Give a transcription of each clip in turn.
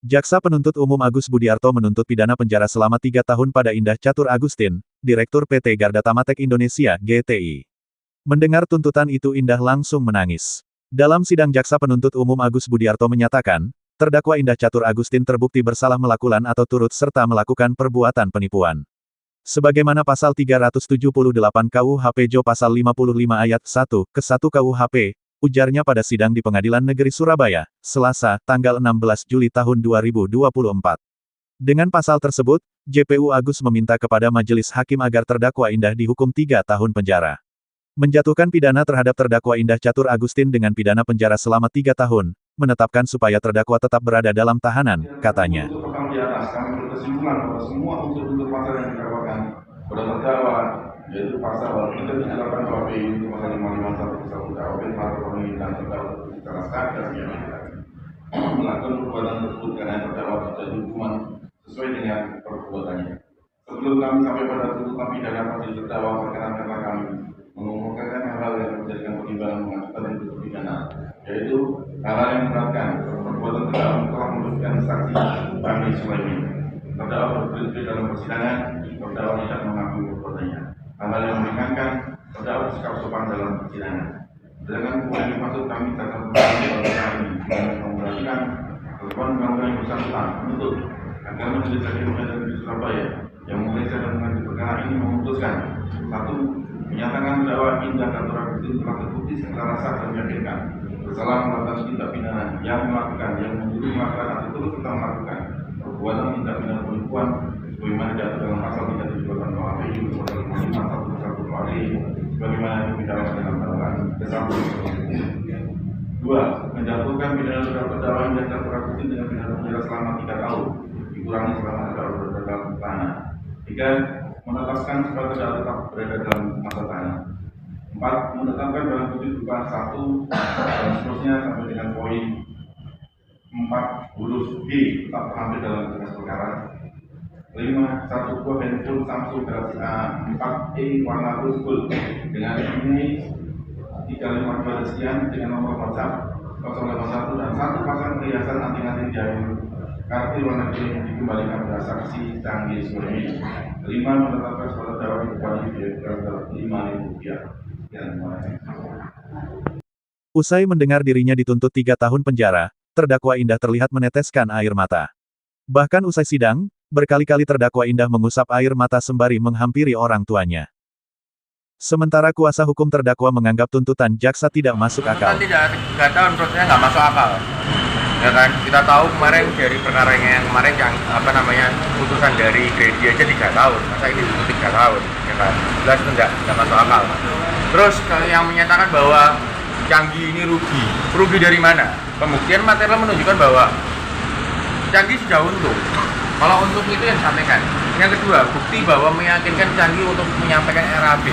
Jaksa Penuntut Umum Agus Budiarto menuntut pidana penjara selama 3 tahun pada Indah Catur Agustin, Direktur PT Garda Tamatek Indonesia (GTI). Mendengar tuntutan itu Indah langsung menangis. Dalam sidang Jaksa Penuntut Umum Agus Budiarto menyatakan, terdakwa Indah Catur Agustin terbukti bersalah melakukan atau turut serta melakukan perbuatan penipuan. Sebagaimana pasal 378 KUHP Jo pasal 55 ayat 1 ke 1 KUHP, ujarnya pada sidang di Pengadilan Negeri Surabaya, Selasa, tanggal 16 Juli tahun 2024. Dengan pasal tersebut, JPU Agus meminta kepada majelis hakim agar terdakwa Indah dihukum 3 tahun penjara. Menjatuhkan pidana terhadap terdakwa Indah Catur Agustin dengan pidana penjara selama 3 tahun, menetapkan supaya terdakwa tetap berada dalam tahanan, katanya. Untuk pertama di atas, kami berkesimpulan bahwa semua unsur-unsur pasal yang didakwakan pada terdakwa, yaitu pasal kita dinyatakan KUHP untuk pasal 551 KUHP telah terpenuhi dan terdakwa secara sadar melakukan perbuatan tersebut karena terdakwa terjadi hukuman sesuai dengan perbuatannya. Sebelum kami sampai pada tuntutan pidana pada terdakwa, perkenankanlah kami mengumumkan hal-hal yang menjadikan pertimbangan mengajukan untuk pidana, yaitu hal-hal yang memberatkan perbuatan terdakwa telah merugikan saksi Bani Sulaiman. Terdakwa berbeda dalam persidangan, terdakwa tidak mengakui perbuatannya. Hal-hal yang meringankan, terdakwa bersikap sopan dalam persidangan. Dengan kemudian dimaksud kami catat kami dan memperhatikan ketentuan undang-undang yang bersangkutan menuntut agar majelis hakim Pengadilan Negeri Surabaya yang memeriksa dan mengadili perkara ini memutuskan: 1. Menyatakan terdakwa Indah Catur Agustin telah terbukti secara sah dan meyakinkan bersalah melakukan tindak pidana yang menyuruh melakukan atau turut serta melakukan perbuatan tindak pidana penipuan sebagaimana diatur dalam pasal 378 KUHP pasal 551 KUHP sebagaimana dipidana dalam dakwaan ke-1. 2. Menjatuhkan pidana terhadap terdakwa Indah Catur Agustin dengan pidana penjara selama 3 tahun dikurangi selama terdakwa berada dalam tahanan. 3. Menetapkan supaya terdakwa tetap berada dalam masa tahanan. 4. Menetapkan barang bukti berupa 1 dan seterusnya sampai dengan poin 4 huruf B tetap terampil dalam berkas perkara. 5. 1 buah handphone Samsung Galaxy A4e warna rose gold dengan ini 352 sekian dengan nomor WhatsApp 051 dan 1 pasang perhiasan anting-anting jari kartu warna kuning yang dikembalikan pada saksi Bani Sulaiman. 5. Menetapkan sebuah terdakwa dikurangi biaya Rp5.000. Usai mendengar dirinya dituntut 3 tahun penjara, terdakwa Indah terlihat meneteskan air mata. Bahkan usai sidang, berkali-kali terdakwa Indah mengusap air mata sembari menghampiri orang tuanya. Sementara kuasa hukum terdakwa menganggap tuntutan jaksa tidak masuk akal. Tidak tahu, menurut saya nggak masuk akal. Ya kan, kita tahu kemarin dari perkara yang kemarin yang putusan dari Gredi aja 3 tahun, masa ini dituntut 3 tahun, ya kan? Jelas itu nggak masuk akal. Terus yang menyatakan bahwa Canggih ini rugi dari mana? Pembuktian material menunjukkan bahwa Canggih sudah untung. Kalau untung itu yang disampaikan. Yang kedua, bukti bahwa meyakinkan Canggih untuk menyampaikan RAB.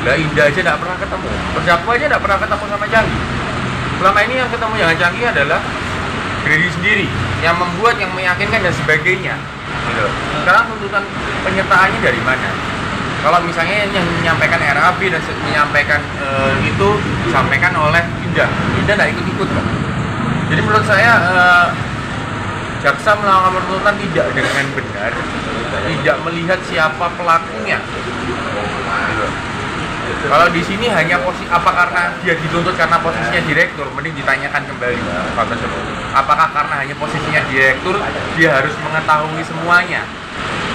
Lah Indah aja tidak pernah ketemu, terdakwa aja tidak pernah ketemu sama Canggih. Selama ini yang ketemu dengan Canggih adalah Gredi sendiri, yang membuat, yang meyakinkan dan sebagainya. Gitu. Sekarang tuntutan penyertaannya dari mana? Kalau misalnya yang menyampaikan RAB dan menyampaikan itu disampaikan oleh Indah nggak ikut-ikut kan? Jadi menurut saya jaksa melakukan penuntutan tidak dengan benar, tidak melihat siapa pelakunya. Gitu. Kalau di sini hanya apa karena dia dituntut karena posisinya direktur, mending ditanyakan kembali Pak tersebut. Apakah karena hanya posisinya direktur dia harus mengetahui semuanya?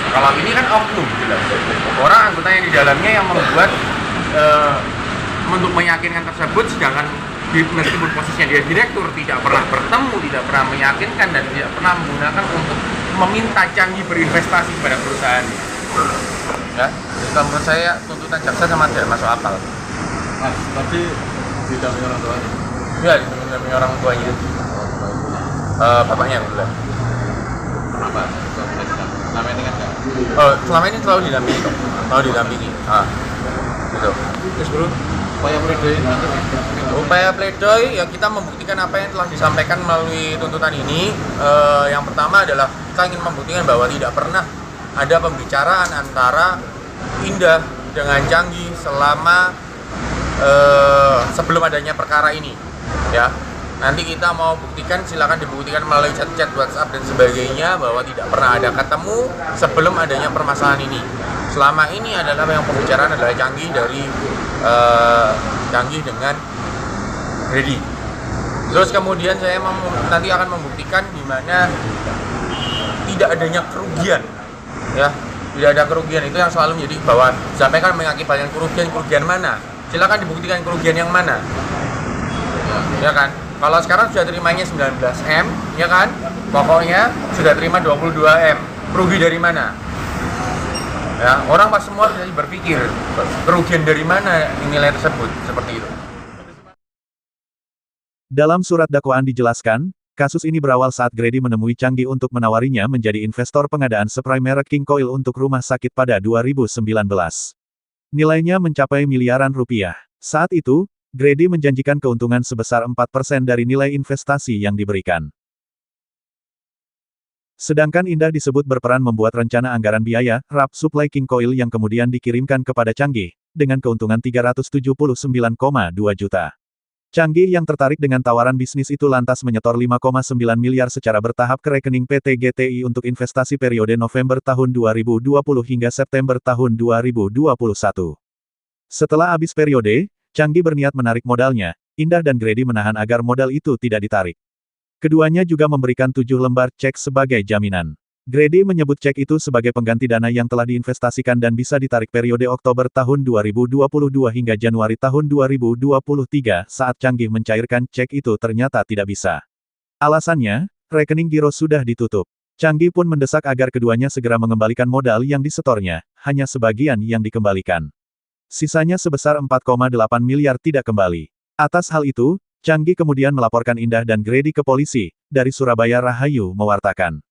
Kalau ini kan oknum jelas. Orang anggota yang di dalamnya yang membuat untuk meyakinkan tersebut, sedangkan meskipun posisinya dia direktur tidak pernah bertemu, tidak pernah meyakinkan dan tidak pernah menggunakan untuk meminta Canggih berinvestasi pada perusahaan. Ya, jadi menurut saya tuntutan jaksa sama tidak masuk akal. Mas, tapi didampingi orang tua? Ya, didampingi orang tuanya. Bapaknya alhamdulillah. Kenapa? Selama ini kan enggak? Selama ini selalu didampingi kok. Selalu didampingi. Gitu. Terus bro, upaya pledoi nanti? Upaya pledoi ya kita membuktikan apa yang telah disampaikan melalui tuntutan ini. Yang pertama adalah kita ingin membuktikan bahwa tidak pernah ada pembicaraan antara Indah dengan Canggih selama sebelum adanya perkara ini, ya. Nanti kita mau buktikan, silakan dibuktikan melalui chat-chat WhatsApp dan sebagainya bahwa tidak pernah ada ketemu sebelum adanya permasalahan ini. Selama ini adalah yang pembicaraan adalah Canggih dari Canggih dengan Grady. Terus kemudian saya nanti akan membuktikan di mana tidak adanya kerugian, ya, tidak ada kerugian. Itu yang selalu menjadi bahwa sampaikan mengakibatkan kerugian mana? Silakan dibuktikan kerugian yang mana, ya kan? Kalau sekarang sudah terimanya 19M, ya kan? Pokoknya sudah terima 22M. Rugi dari mana? Ya, orang pas semua harus berpikir kerugian dari mana nilai tersebut, seperti itu. Dalam surat dakwaan dijelaskan, kasus ini berawal saat Grady menemui Canggih untuk menawarinya menjadi investor pengadaan spray merek King Coil untuk rumah sakit pada 2019. Nilainya mencapai miliaran rupiah. Saat itu, Grady menjanjikan keuntungan sebesar 4% dari nilai investasi yang diberikan. Sedangkan Indah disebut berperan membuat rencana anggaran biaya, RAP Supply King Coil yang kemudian dikirimkan kepada Canggih, dengan keuntungan 379,2 juta. Canggih yang tertarik dengan tawaran bisnis itu lantas menyetor 5,9 miliar secara bertahap ke rekening PT GTI untuk investasi periode November tahun 2020 hingga September tahun 2021. Setelah habis periode, Canggih berniat menarik modalnya, Indah dan Grady menahan agar modal itu tidak ditarik. Keduanya juga memberikan 7 lembar cek sebagai jaminan. Grady menyebut cek itu sebagai pengganti dana yang telah diinvestasikan dan bisa ditarik periode Oktober tahun 2022 hingga Januari tahun 2023 saat Canggih mencairkan cek itu ternyata tidak bisa. Alasannya, rekening giro sudah ditutup. Canggih pun mendesak agar keduanya segera mengembalikan modal yang disetornya, hanya sebagian yang dikembalikan. Sisanya sebesar 4,8 miliar tidak kembali. Atas hal itu, Canggih kemudian melaporkan Indah dan Grady ke polisi, dari Surabaya Rahayu mewartakan.